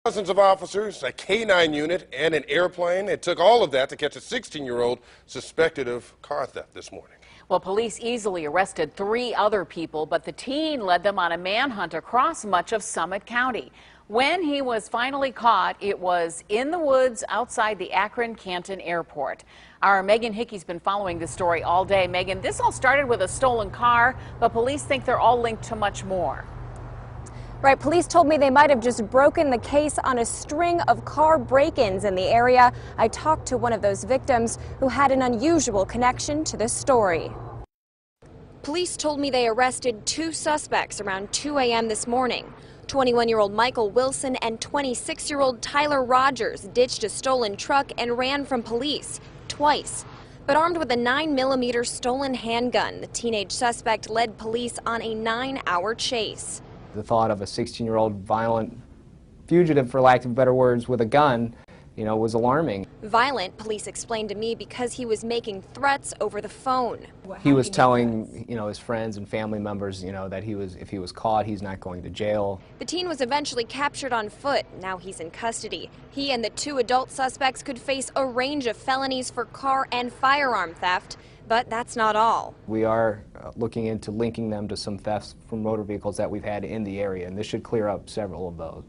Dozens of officers, a K-9 unit, and an airplane. It took all of that to catch a 16-year-old suspected of car theft this morning. Well, police easily arrested 3 other people, but the teen led them on a manhunt across much of Summit County. When he was finally caught, it was in the woods outside the Akron-Canton Airport. Our Megan Hickey's been following this story all day. Megan, this all started with a stolen car, but police think they're all linked to much more. Right, police told me they might have just broken the case on a string of car break-ins in the area. I talked to one of those victims who had an unusual connection to this story. Police told me they arrested 2 suspects around 2 a.m. this morning. 21-year-old Michael Wilson and 26-year-old Tyler Rogers ditched a stolen truck and ran from police twice. But armed with a 9mm stolen handgun, the teenage suspect led police on a 9-hour chase. The thought of a 16-year-old violent fugitive, for lack of better words, with a gun, was alarming. Violent, police explained to me, because he was making threats over the phone. He was telling, his friends and family members, that if he was caught, he's not going to jail. The teen was eventually captured on foot. Now he's in custody. He and the 2 adult suspects could face a range of felonies for car and firearm theft. But that's not all. We are looking into linking them to some thefts from motor vehicles that we've had in the area, and this should clear up several of those.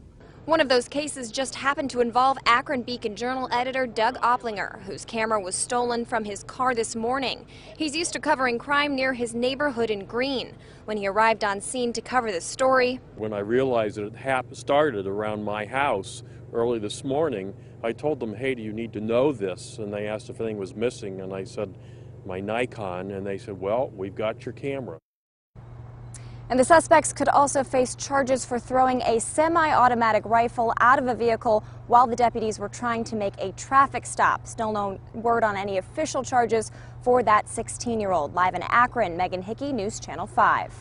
One of those cases just happened to involve Akron Beacon Journal editor Doug Opplinger, whose camera was stolen from his car this morning. He's used to covering crime near his neighborhood in Greene. When he arrived on scene to cover the story, when I realized that it started around my house early this morning, I told them, hey, do you need to know this? And they asked if anything was missing, and I said, my Nikon, and they said, well, we've got your camera. And the suspects could also face charges for throwing a semi-automatic rifle out of a vehicle while the deputies were trying to make a traffic stop. Still no word on any official charges for that 16-year-old. Live in Akron, Megan Hickey, News Channel 5.